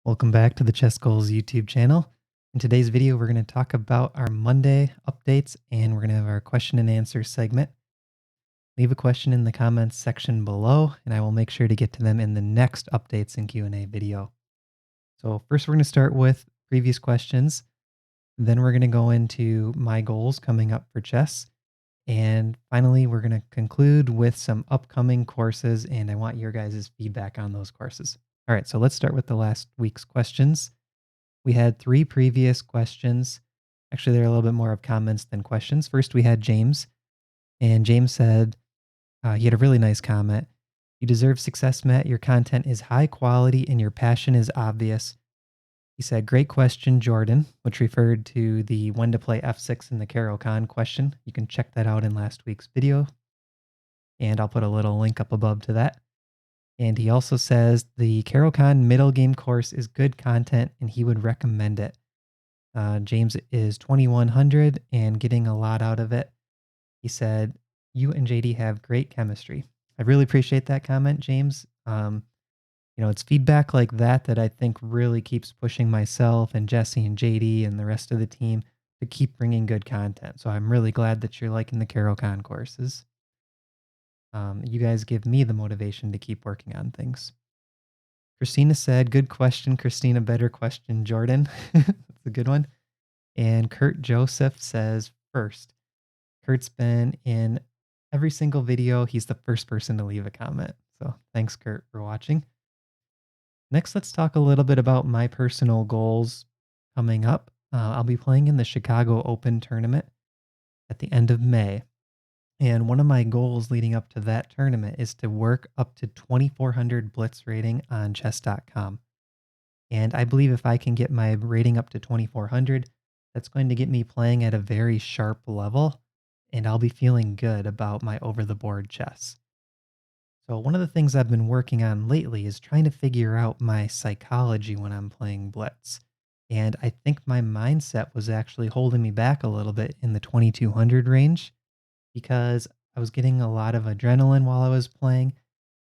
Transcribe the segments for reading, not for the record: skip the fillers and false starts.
Welcome back to the Chess Goals YouTube channel. In today's video, we're going to talk about our Monday updates and we're going to have our question and answer segment. Leave a question in the comments section below and I will make sure to get to them in the next updates and Q&A video. So first we're going to start with previous questions. Then we're going to go into my goals coming up for chess. And finally, we're going to conclude with some upcoming courses and I want your guys' feedback on those courses. All right, so let's start with the last week's questions. We had 3 previous questions. Actually, they're a little bit more of comments than questions. First, we had James, and James said, he had a really nice comment. You deserve success, Matt. Your content is high quality and your passion is obvious. He said, great question, Jordan, which referred to the when to play f6 in the Caro-Kann question. You can check that out in last week's video, and I'll put a little link up above to that. And he also says the Caro-Kann middle game course is good content and he would recommend it. James is 2100 and getting a lot out of it. He said, you and JD have great chemistry. I really appreciate that comment, James. It's feedback like that that I think really keeps pushing myself and Jesse and JD and the rest of the team to keep bringing good content. So I'm really glad that you're liking the Caro-Kann courses. You guys give me the motivation to keep working on things. Christina said, good question, Christina. Better question, Jordan. That's a good one. And Kurt Joseph says, first. Kurt's been in every single video. He's the first person to leave a comment. So thanks, Kurt, for watching. Next, let's talk a little bit about my personal goals coming up. I'll be playing in the Chicago Open tournament at the end of May. And one of my goals leading up to that tournament is to work up to 2400 blitz rating on chess.com. And I believe if I can get my rating up to 2400, that's going to get me playing at a very sharp level, and I'll be feeling good about my over-the-board chess. So one of the things I've been working on lately is trying to figure out my psychology when I'm playing blitz. And I think my mindset was actually holding me back a little bit in the 2200 range, because I was getting a lot of adrenaline while I was playing,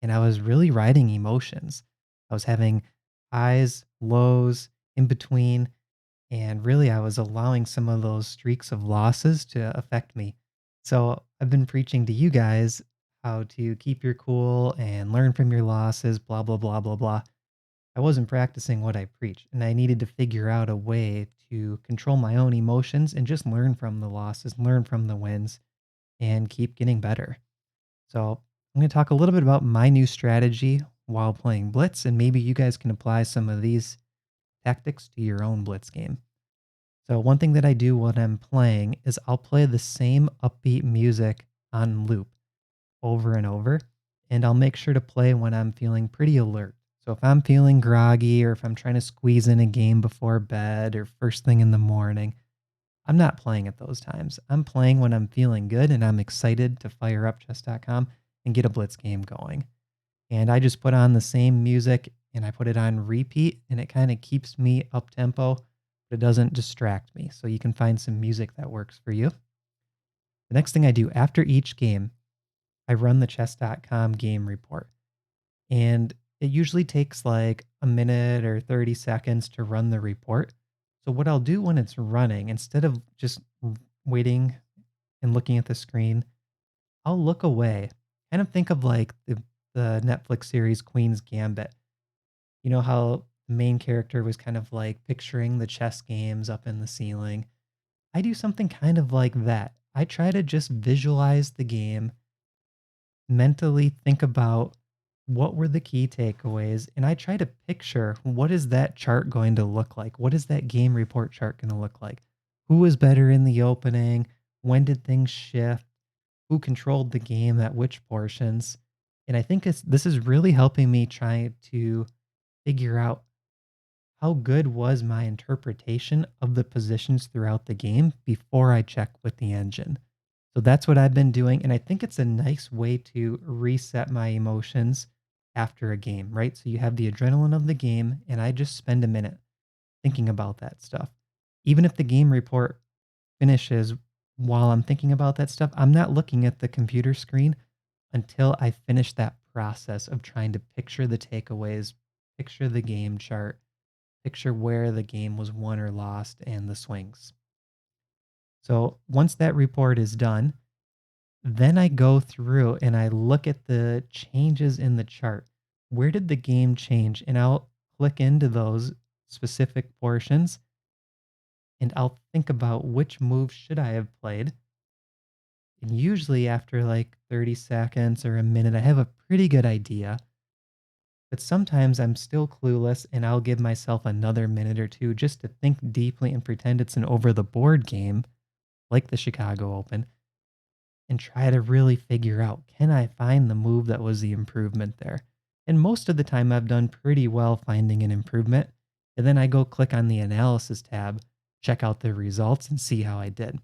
and I was really riding emotions. I was having highs, lows, in between, and really I was allowing some of those streaks of losses to affect me. So I've been preaching to you guys how to keep your cool and learn from your losses, blah, blah, blah, blah, blah. I wasn't practicing what I preach, and I needed to figure out a way to control my own emotions and just learn from the losses, learn from the wins, and keep getting better. So I'm going to talk a little bit about my new strategy while playing Blitz, and maybe you guys can apply some of these tactics to your own Blitz game. So one thing that I do when I'm playing is I'll play the same upbeat music on loop over and over, and I'll make sure to play when I'm feeling pretty alert. So if I'm feeling groggy or if I'm trying to squeeze in a game before bed or first thing in the morning, I'm not playing at those times. I'm playing when I'm feeling good and I'm excited to fire up chess.com and get a blitz game going. And I just put on the same music and I put it on repeat and it kind of keeps me up tempo, but it doesn't distract me. So you can find some music that works for you. The next thing I do after each game, I run the chess.com game report. And it usually takes like a minute or 30 seconds to run the report. So what I'll do when it's running, instead of just waiting and looking at the screen, I'll look away. Kind of think of like the Netflix series Queen's Gambit. You know how the main character was kind of like picturing the chess games up in the ceiling. I do something kind of like that. I try to just visualize the game, mentally think about what were the key takeaways, and I try to picture what is that chart going to look like? What is that game report chart going to look like? Who was better in the opening? When did things shift? Who controlled the game at which portions? And I think this is really helping me try to figure out how good was my interpretation of the positions throughout the game before I check with the engine. So that's what I've been doing, and I think it's a nice way to reset my emotions after a game, right? So you have the adrenaline of the game, and I just spend a minute thinking about that stuff. Even if the game report finishes while I'm thinking about that stuff, I'm not looking at the computer screen until I finish that process of trying to picture the takeaways, picture the game chart, picture where the game was won or lost and the swings. So once that report is done, then I go through and I look at the changes in the chart. Where did the game change? And I'll click into those specific portions and I'll think about which move should I have played. And usually after like 30 seconds or a minute, I have a pretty good idea. But sometimes I'm still clueless and I'll give myself another minute or two just to think deeply and pretend it's an over the board game like the Chicago Open and try to really figure out, can I find the move that was the improvement there? And most of the time I've done pretty well finding an improvement. And then I go click on the analysis tab, check out the results and see how I did.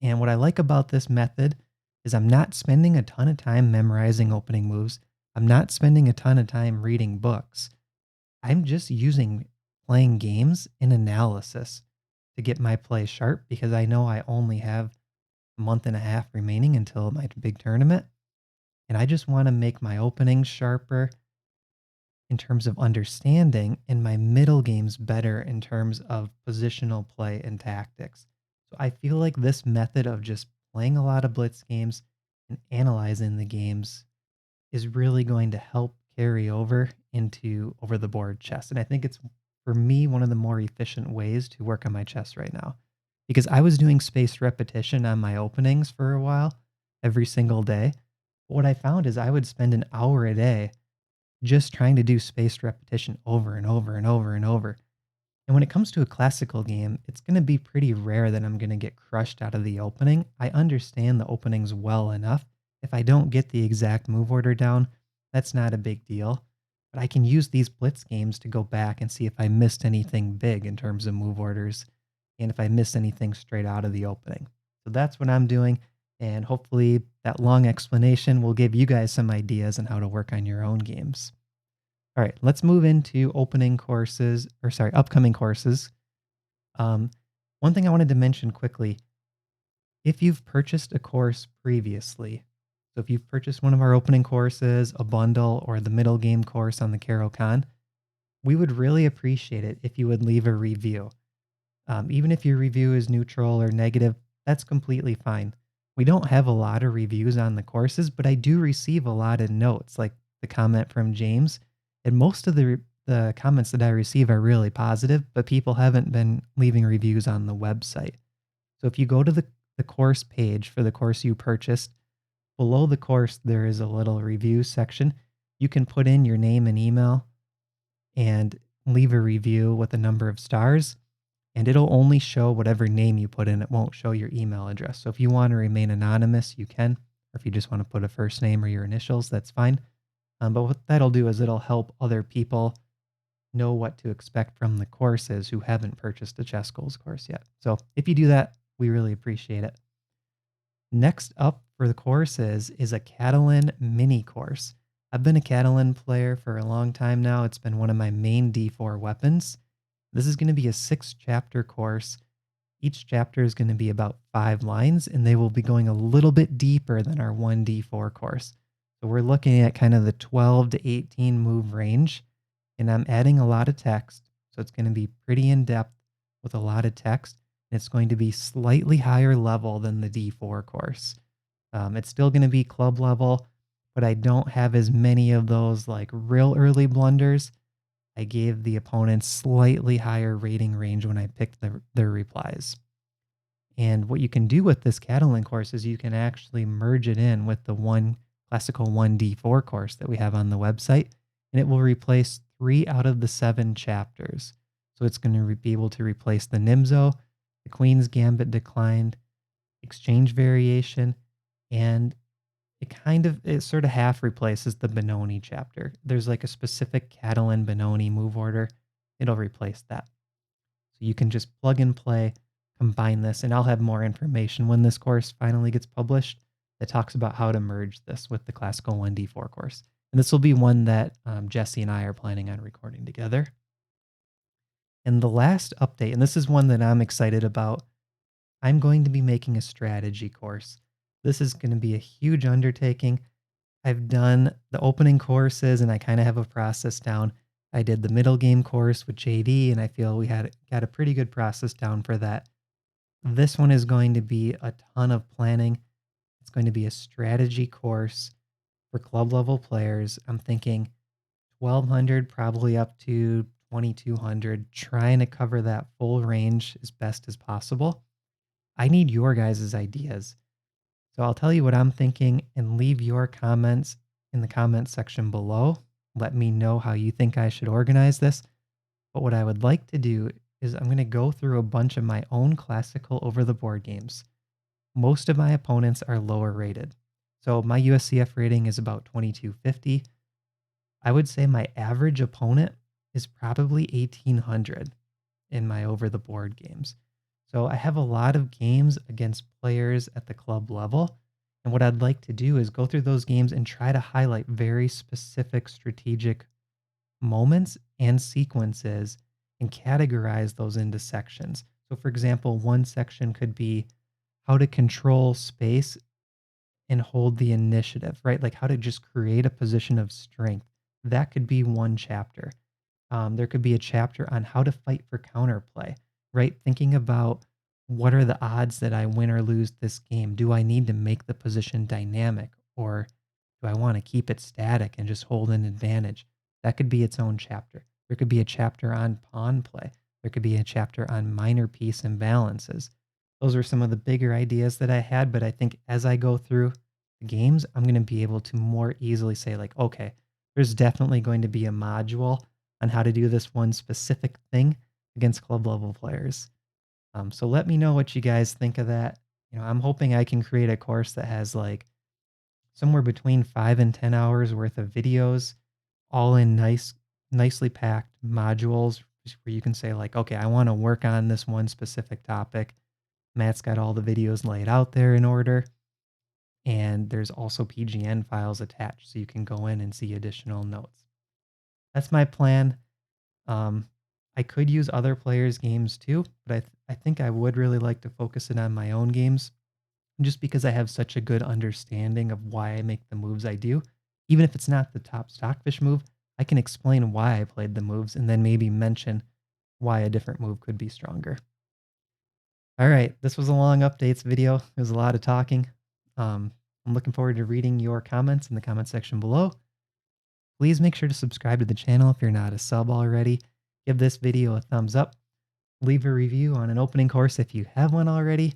And what I like about this method is I'm not spending a ton of time memorizing opening moves. I'm not spending a ton of time reading books. I'm just using playing games and analysis to get my play sharp because I know I only have a month and a half remaining until my big tournament. And I just want to make my openings sharper in terms of understanding and my middle games better in terms of positional play and tactics. So I feel like this method of just playing a lot of blitz games and analyzing the games is really going to help carry over into over the board chess. And I think it's for me one of the more efficient ways to work on my chess right now. Because I was doing spaced repetition on my openings for a while, every single day. But what I found is I would spend an hour a day just trying to do spaced repetition over and over and over and over. And when it comes to a classical game, it's going to be pretty rare that I'm going to get crushed out of the opening. I understand the openings well enough. If I don't get the exact move order down, that's not a big deal. But I can use these blitz games to go back and see if I missed anything big in terms of move orders and if I missed anything straight out of the opening. So that's what I'm doing. And hopefully that long explanation will give you guys some ideas on how to work on your own games. All right, let's move into upcoming courses. Um, One thing I wanted to mention quickly, if you've purchased a course previously, so if you've purchased one of our opening courses, a bundle, or the middle game course on the Caro Kann, we would really appreciate it if you would leave a review. Even if your review is neutral or negative, that's completely fine. We don't have a lot of reviews on the courses, but I do receive a lot of notes, like the comment from James. And most of the comments that I receive are really positive, but people haven't been leaving reviews on the website. So if you go to the course page for the course you purchased, below the course, there is a little review section. You can put in your name and email and leave a review with a number of stars, and it'll only show whatever name you put in. It won't show your email address. So if you want to remain anonymous, you can. Or if you just want to put a first name or your initials, that's fine. But what that'll do is it'll help other people know what to expect from the courses who haven't purchased a ChessGoals course yet. So if you do that, we really appreciate it. Next up for the courses is a Catalan mini course. I've been a Catalan player for a long time now. It's been one of my main D4 weapons. This is going to be a 6-chapter course. Each chapter is going to be about 5 lines, and they will be going a little bit deeper than our 1D4 course. So we're looking at kind of the 12 to 18 move range, and I'm adding a lot of text. So it's going to be pretty in-depth with a lot of text, and it's going to be slightly higher level than the D4 course. It's still going to be club level, but I don't have as many of those like real early blunders. I gave the opponents slightly higher rating range when I picked their replies. And what you can do with this Catalan course is you can actually merge it in with the classical 1D4 course that we have on the website, and it will replace 3 out of the 7 chapters. So it's going to be able to replace the Nimzo, the Queen's Gambit Declined, Exchange Variation, and it sort of half replaces the Benoni chapter. There's like a specific Catalan Benoni move order. It'll replace that. So you can just plug and play, combine this, and I'll have more information when this course finally gets published that talks about how to merge this with the classical 1D4 course. And this will be one that Jesse and I are planning on recording together. And the last update, and this is one that I'm excited about, I'm going to be making a strategy course. This is going to be a huge undertaking. I've done the opening courses and I kind of have a process down. I did the middle game course with JD, and I feel we had got a pretty good process down for that. This one is going to be a ton of planning. It's going to be a strategy course for club level players. I'm thinking 1200 probably up to 2200, trying to cover that full range as best as possible. I need your guys' ideas. So I'll tell you what I'm thinking and leave your comments in the comments section below. Let me know how you think I should organize this. But what I would like to do is I'm going to go through a bunch of my own classical over the board games. Most of my opponents are lower rated. So my USCF rating is about 2250. I would say my average opponent is probably 1800 in my over the board games. So I have a lot of games against players at the club level. And what I'd like to do is go through those games and try to highlight very specific strategic moments and sequences and categorize those into sections. So, for example, one section could be how to control space and hold the initiative, right? Like how to just create a position of strength. That could be one chapter. There could be a chapter on how to fight for counterplay, right? Thinking about what are the odds that I win or lose this game? Do I need to make the position dynamic, or do I want to keep it static and just hold an advantage? That could be its own chapter. There could be a chapter on pawn play. There could be a chapter on minor piece imbalances. Those are some of the bigger ideas that I had, but I think as I go through the games, I'm going to be able to more easily say, like, okay, there's definitely going to be a module on how to do this one specific thing against club level players. So let me know what you guys think of that. I'm hoping I can create a course that has like somewhere between 5 and 10 hours worth of videos, all in nicely packed modules where you can say like, okay, I want to work on this one specific topic. Matt's got all the videos laid out there in order. And there's also PGN files attached so you can go in and see additional notes. That's my plan. Um, I could use other players' games too, but I think I would really like to focus it on my own games just because I have such a good understanding of why I make the moves I do. Even if it's not the top stockfish move, I can explain why I played the moves and then maybe mention why a different move could be stronger. All right, this was a long updates video. It was a lot of talking. I'm looking forward to reading your comments in the comment section below. Please make sure to subscribe to the channel if you're not a sub already. Give this video a thumbs up. Leave a review on an opening course if you have one already.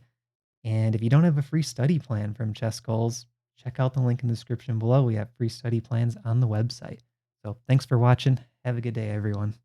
And if you don't have a free study plan from ChessGoals, check out the link in the description below. We have free study plans on the website. So thanks for watching. Have a good day, everyone.